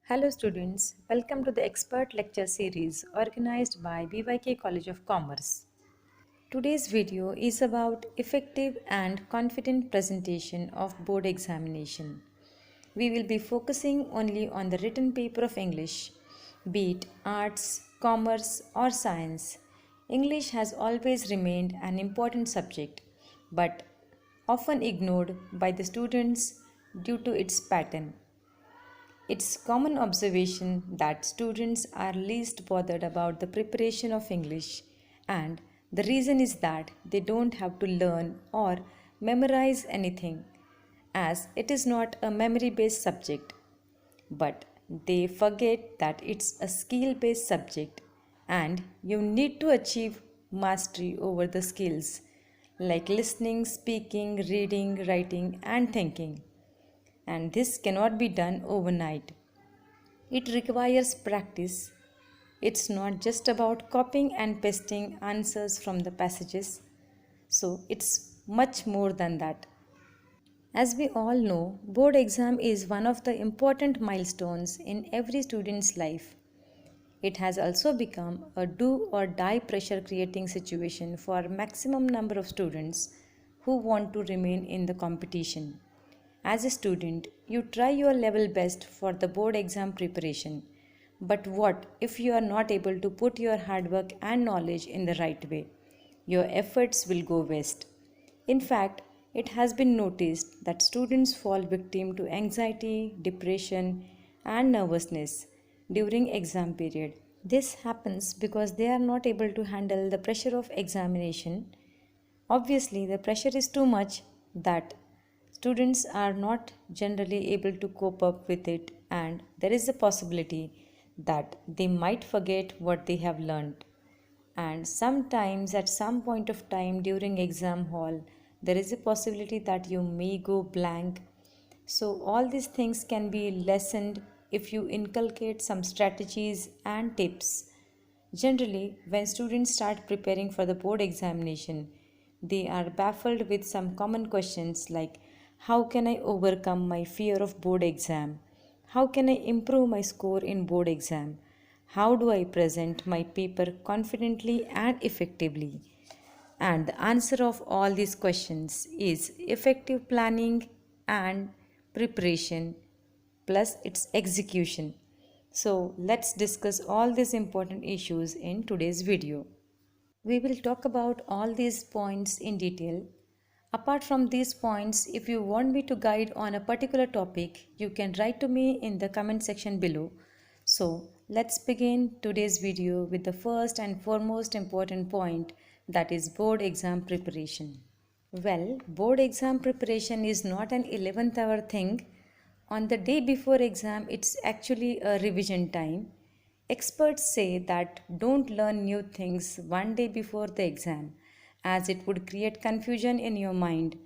Hello students, welcome to the expert lecture series organized by BYK College of Commerce. Today's video is about effective and confident presentation of board examination. We will be focusing only on the written paper of English, be it arts, commerce or science. English has always remained an important subject, but often ignored by the students due to its pattern. It's common observation that students are least bothered about the preparation of English, and the reason is that they don't have to learn or memorize anything, as it is not a memory based subject. But they forget that it's a skill based subject, and you need to achieve mastery over the skills like listening, speaking, reading, writing, and thinking. And this cannot be done overnight. It requires practice. It's not just about copying and pasting answers from the passages. So it's much more than that. As we all know, board exam is one of the important milestones in every student's life. It has also become a do or die pressure creating situation for maximum number of students who want to remain in the competition. As a student, you try your level best for the board exam preparation. But what if you are not able to put your hard work and knowledge in the right way? Your efforts will go waste. In fact, it has been noticed that students fall victim to anxiety, depression, and nervousness during exam period. This happens because they are not able to handle the pressure of examination. Obviously, the pressure is too much that students are not generally able to cope up with it, and there is a possibility that they might forget what they have learned. And sometimes, at some point of time during exam hall, there is a possibility that you may go blank. So, all these things can be lessened if you inculcate some strategies and tips. Generally, when students start preparing for the board examination, they are baffled with some common questions like how can I overcome my fear of board exam? How can I improve my score in board exam? How do I present my paper confidently and effectively? And the answer of all these questions is effective planning and preparation plus its execution. So, let's discuss all these important issues in today's video. We will talk about all these points in detail. Apart from these points, if you want me to guide on a particular topic, you can write to me in the comment section below. So, let's begin today's video with the first and foremost important point, that is board exam preparation. Well, board exam preparation is not an 11th hour thing. On the day before exam, it's actually a revision time. Experts say that don't learn new things one day before the exam, as it would create confusion in your mind.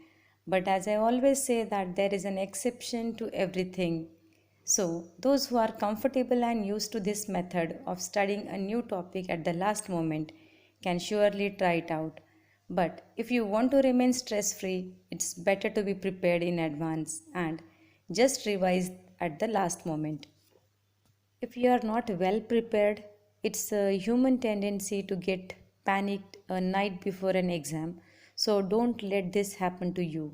But as I always say, that there is an exception to everything. So, those who are comfortable and used to this method of studying a new topic at the last moment can surely try it out. But if you want to remain stress free, it's better to be prepared in advance and just revise at the last moment. If you are not well prepared, it's a human tendency to get panicked a night before an exam. So don't let this happen to you.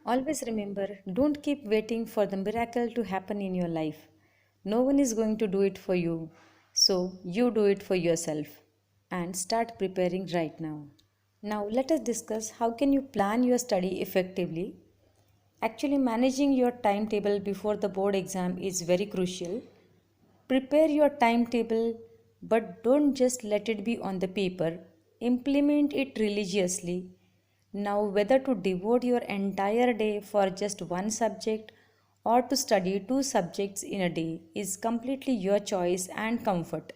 Always remember, don't keep waiting for the miracle to happen in your life. No one is going to do it for you. So you do it for yourself and start preparing right now. Now let us discuss how can you plan your study effectively. Actually, managing your timetable before the board exam is very crucial. Prepare your timetable, but don't just let it be on the paper. Implement it religiously. Now, whether to devote your entire day for just one subject or to study two subjects in a day is completely your choice and comfort.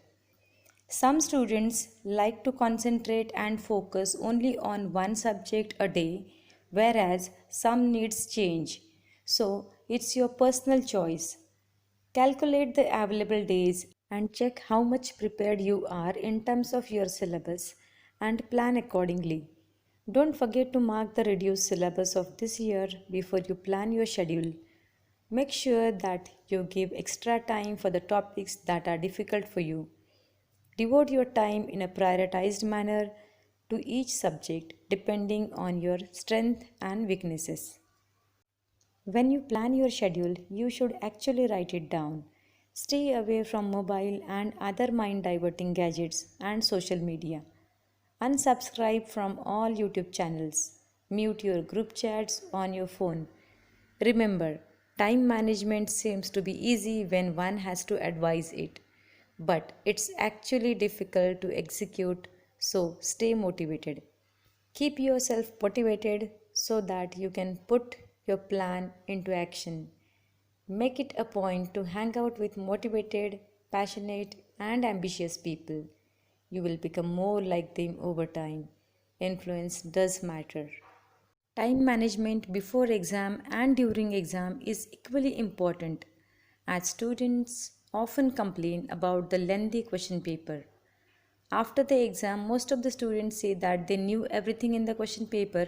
Some students like to concentrate and focus only on one subject a day, whereas some needs change. So, it's your personal choice. Calculate the available days and check how much prepared you are in terms of your syllabus and plan accordingly. Don't forget to mark the reduced syllabus of this year before you plan your schedule. Make sure that you give extra time for the topics that are difficult for you. Devote your time in a prioritized manner to each subject depending on your strength and weaknesses. When you plan your schedule, you should actually write it down. Stay away from mobile and other mind diverting gadgets and social media. Unsubscribe from all YouTube channels. Mute your group chats on your phone. Remember, time management seems to be easy when one has to advise it, but it's actually difficult to execute, so stay motivated. Keep yourself motivated so that you can put your plan into action. Make it a point to hang out with motivated, passionate, and ambitious people. You will become more like them over time. Influence does matter. Time management before exam and during exam is equally important as students often complain about the lengthy question paper. After the exam, most of the students say that they knew everything in the question paper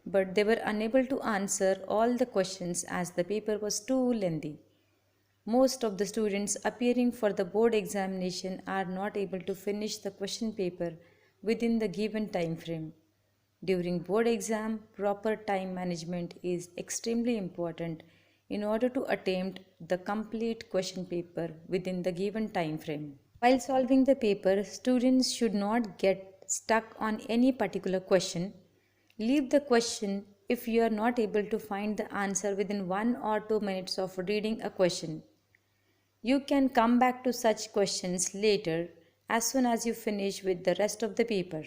but they were unable to answer all the questions as the paper was too lengthy. Most of the students appearing for the board examination are not able to finish the question paper within the given time frame. During board exam, proper time management is extremely important in order to attempt the complete question paper within the given time frame. While solving the paper, students should not get stuck on any particular question. Leave the question if you are not able to find the answer within 1 or 2 minutes of reading a question. You can come back to such questions later as soon as you finish with the rest of the paper.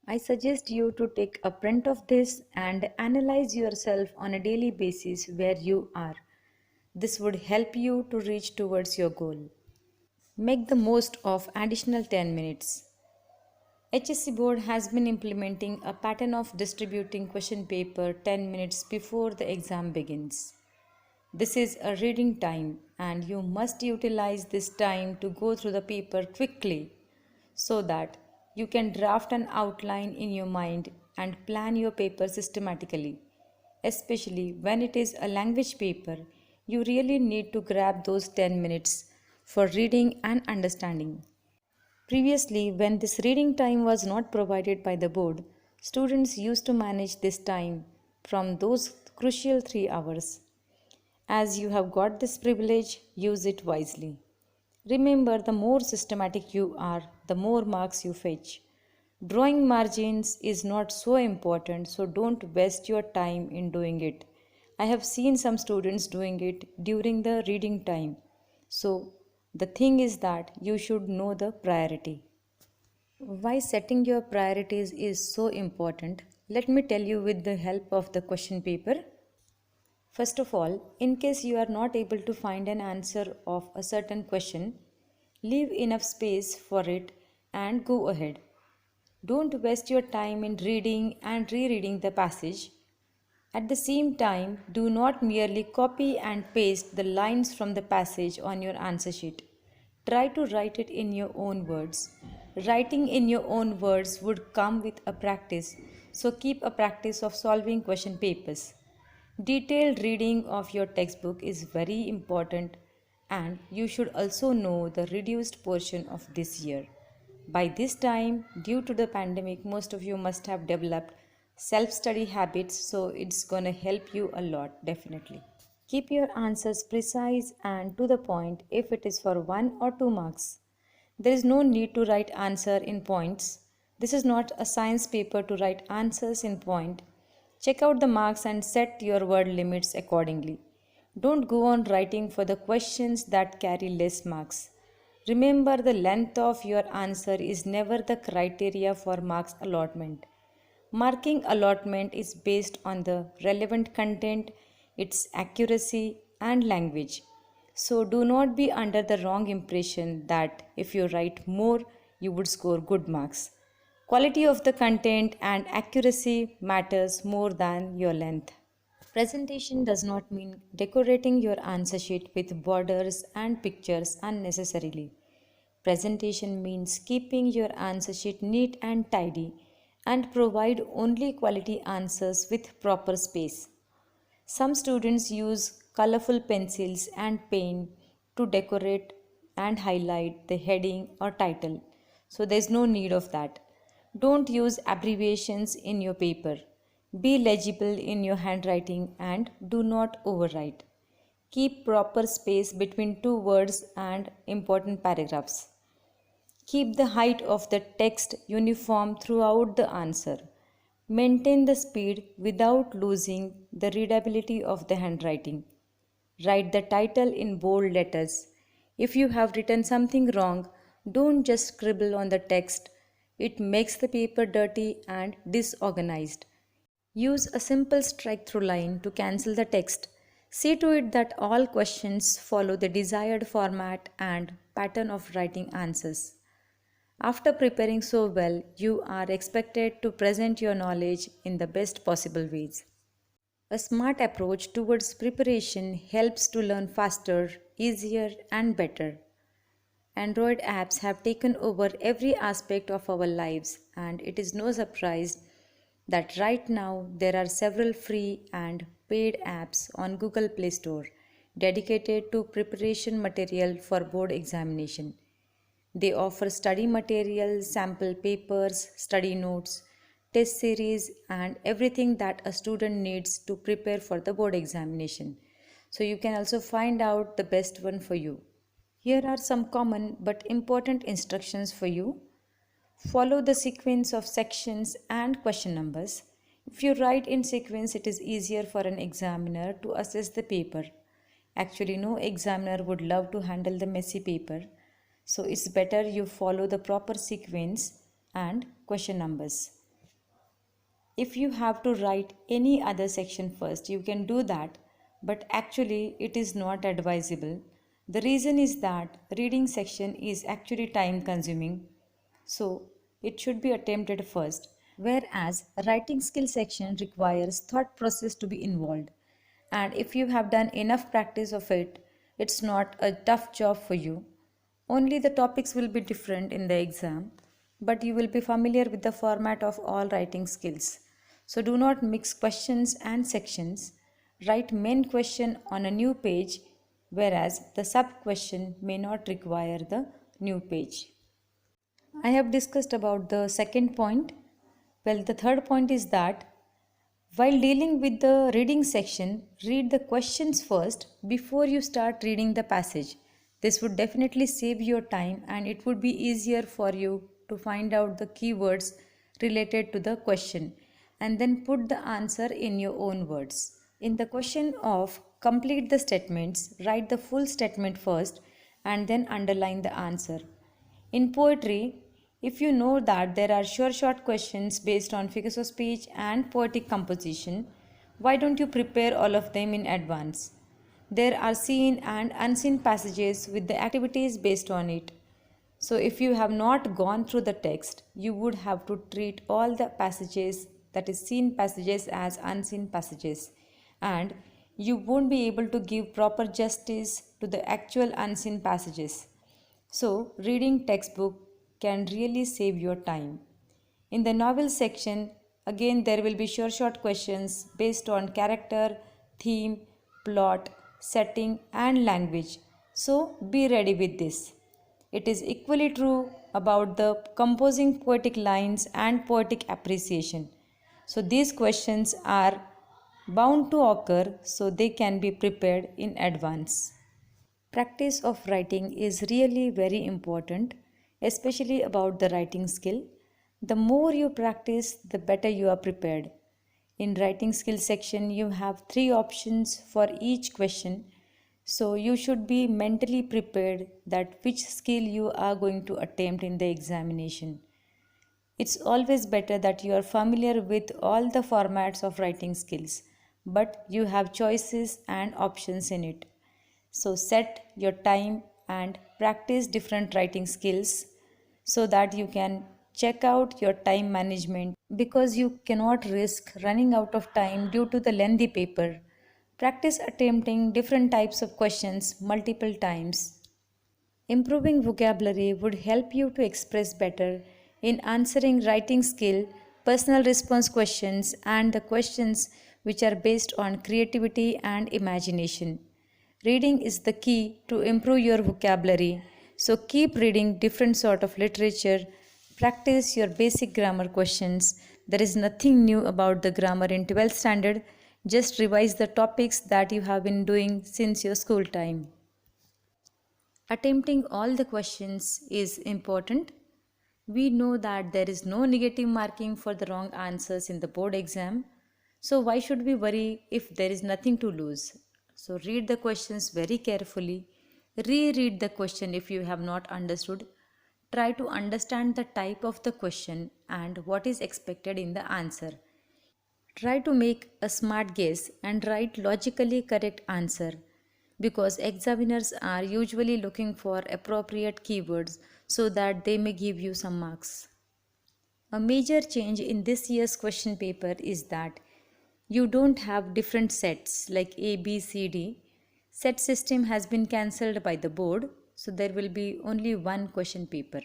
I suggest you to take a print of this and analyze yourself on a daily basis where you are. This would help you to reach towards your goal. Make the most of additional 10 minutes. HSC board has been implementing a pattern of distributing question paper 10 minutes before the exam begins. This is a reading time and you must utilize this time to go through the paper quickly so that you can draft an outline in your mind and plan your paper systematically. Especially when it is a language paper, you really need to grab those 10 minutes for reading and understanding. Previously, when this reading time was not provided by the board, students used to manage this time from those crucial 3 hours. As you have got this privilege, use it wisely. Remember, the more systematic you are, the more marks you fetch. Drawing margins is not so important, so don't waste your time in doing it. I have seen some students doing it during the reading time. So, the thing is that you should know the priority. Why setting your priorities is so important, let me tell you with the help of the question paper. First of all, in case you are not able to find an answer of a certain question, leave enough space for it and go ahead. Don't waste your time in reading and rereading the passage. At the same time, do not merely copy and paste the lines from the passage on your answer sheet. Try to write it in your own words. Writing in your own words would come with a practice, so keep a practice of solving question papers. Detailed reading of your textbook is very important, and you should also know the reduced portion of this year. By this time, due to the pandemic, most of you must have developed self study habits, so it's gonna help you a lot, definitely. Keep your answers precise and to the point if it is for 1 or 2 marks. There is no need to write answer in points. This is not a science paper to write answers in point. Check out the marks and set your word limits accordingly. Don't go on writing for the questions that carry less marks. Remember, the length of your answer is never the criteria for marks allotment. Marking allotment is based on the relevant content, its accuracy, and language. So do not be under the wrong impression that if you write more, you would score good marks. Quality of the content and accuracy matters more than your length. Presentation does not mean decorating your answer sheet with borders and pictures unnecessarily. Presentation means keeping your answer sheet neat and tidy and provide only quality answers with proper space. Some students use colorful pencils and paint to decorate and highlight the heading or title. So there's no need of that. Don't use abbreviations in your paper. Be legible in your handwriting and do not overwrite. Keep proper space between two words and important paragraphs. Keep the height of the text uniform throughout the answer. Maintain the speed without losing the readability of the handwriting. Write the title in bold letters. If you have written something wrong, don't just scribble on the text. It makes the paper dirty and disorganized. Use a simple strike through line to cancel the text. See to it that all questions follow the desired format and pattern of writing answers. After preparing so well, you are expected to present your knowledge in the best possible ways. A smart approach towards preparation helps to learn faster, easier, and better. Android apps have taken over every aspect of our lives, and it is no surprise that right now there are several free and paid apps on Google Play Store dedicated to preparation material for board examination. They offer study materials, sample papers, study notes, test series, and everything that a student needs to prepare for the board examination. So you can also find out the best one for you. Here are some common but important instructions for you. Follow the sequence of sections and question numbers. If you write in sequence, it is easier for an examiner to assess the paper. Actually, no examiner would love to handle the messy paper. So it's better you follow the proper sequence and question numbers. If you have to write any other section first, you can do that, but actually it is not advisable. The reason is that reading section is actually time consuming, so it should be attempted first, whereas writing skill section requires thought process to be involved. And if you have done enough practice of it, it's not a tough job for you. Only the topics will be different in the exam, but you will be familiar with the format of all writing skills. So do not mix questions and sections. Write main question on a new page, whereas the sub question may not require the new page. I have discussed about the second point. Well, the third point is that while dealing with the reading section, read the questions first before you start reading the passage. This would definitely save your time and it would be easier for you to find out the keywords related to the question and then put the answer in your own words. In the question of complete the statements, write the full statement first and then underline the answer. In poetry, if you know that there are sure short questions based on figures of speech and poetic composition, why don't you prepare all of them in advance? There are seen and unseen passages with the activities based on it. So if you have not gone through the text, you would have to treat all the passages, that is seen passages, as unseen passages, and you won't be able to give proper justice to the actual unseen passages. So reading textbook can really save your time. In the novel section, again there will be sure short questions based on character, theme, plot, setting and language. So be ready with this. It is equally true about the composing poetic lines and poetic appreciation. So these questions are bound to occur, so they can be prepared in advance. Practice of writing is really very important, especially about the writing skill. The more you practice, the better you are prepared. In writing skill section, you have 3 options for each question. So you should be mentally prepared that which skill you are going to attempt in the examination. It's always better that you are familiar with all the formats of writing skills, but you have choices and options in it. So set your time and practice different writing skills so that you can check out your time management, because you cannot risk running out of time due to the lengthy paper. Practice attempting different types of questions multiple times. Improving vocabulary would help you to express better in answering writing skill, personal response questions, and the questions which are based on creativity and imagination. Reading is the key to improve your vocabulary. So keep reading different sort of literature. Practice your basic grammar questions. There is nothing new about the grammar in 12th standard. Just revise the topics that you have been doing since your school time. Attempting all the questions is important. We know that there is no negative marking for the wrong answers in the board exam. So why should we worry if there is nothing to lose? So read the questions very carefully. Reread the question if you have not understood. Try to understand the type of the question and what is expected in the answer. Try to make a smart guess and write logically correct answer because examiners are usually looking for appropriate keywords so that they may give you some marks. A major change in this year's question paper is that you don't have different sets like A, B, C, D. Set system has been cancelled by the board, so there will be only one question paper.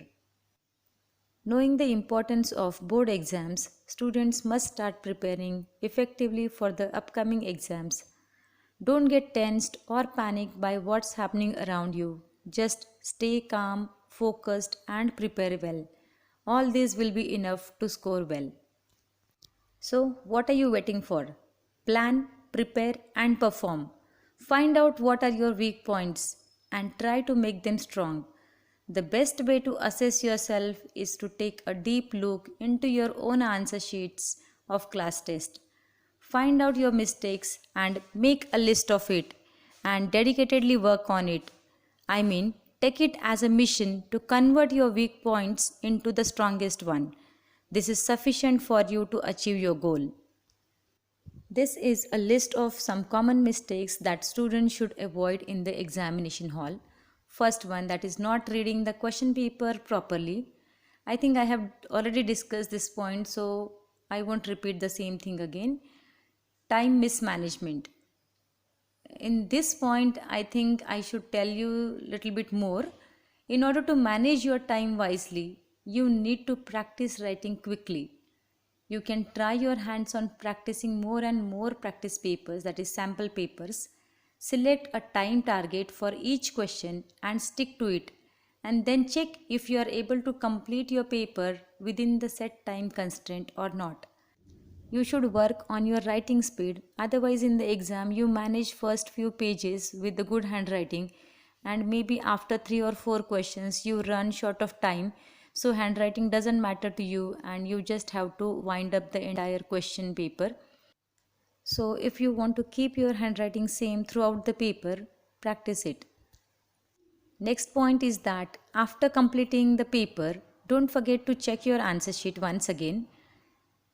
Knowing the importance of board exams, students must start preparing effectively for the upcoming exams. Don't get tensed or panicked by what's happening around you. Just stay calm, focused, and prepare well. All this will be enough to score well. So, what are you waiting for? Plan, prepare, and perform. Find out what are your weak points and try to make them strong. The best way to assess yourself is to take a deep look into your own answer sheets of class test. Find out your mistakes and make a list of it and dedicatedly work on it. Take it as a mission to convert your weak points into the strongest one. This is sufficient for you to achieve your goal. This is a list of some common mistakes that students should avoid in the examination hall. First one, that is not reading the question paper properly. I think I have already discussed this point, so I won't repeat the same thing again. Time mismanagement. In this point, I think I should tell you a little bit more. In order to manage your time wisely, you need to practice writing quickly. You can try your hands on practicing more and more practice papers, that is sample papers. Select a time target for each question and stick to it, and then check if you are able to complete your paper within the set time constraint or not. You should work on your writing speed, otherwise in the exam you manage first few pages with the good handwriting and maybe after 3 or 4 questions you run short of time, so handwriting doesn't matter to you and you just have to wind up the entire question paper. So if you want to keep your handwriting same throughout the paper, practice it. Next point is that after completing the paper, don't forget to check your answer sheet once again.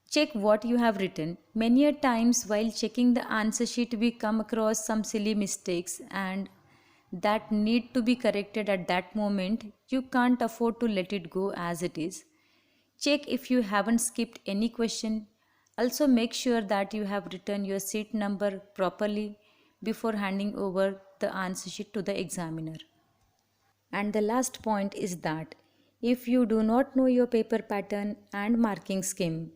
Check what you have written. Many a times while checking the answer sheet we come across some silly mistakes and that need to be corrected at that moment. You can't afford to let it go as it is. Check if you haven't skipped any question. Also make sure that you have written your seat number properly before handing over the answer sheet to the examiner. And the last point is that if you do not know your paper pattern and marking scheme,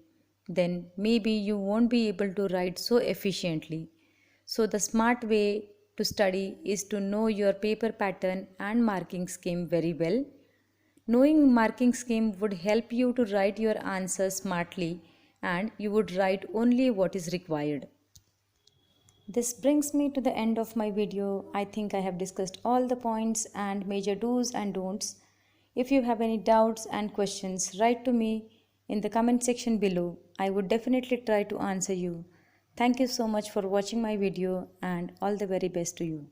then maybe you won't be able to write so efficiently. So the smart way to study is to know your paper pattern and marking scheme very well. Knowing marking scheme would help you to write your answers smartly and you would write only what is required. This brings me to the end of my video. I think I have discussed all the points and major do's and don'ts. If you have any doubts and questions, write to me in the comment section below. I would definitely try to answer you. Thank you so much for watching my video and all the very best to you.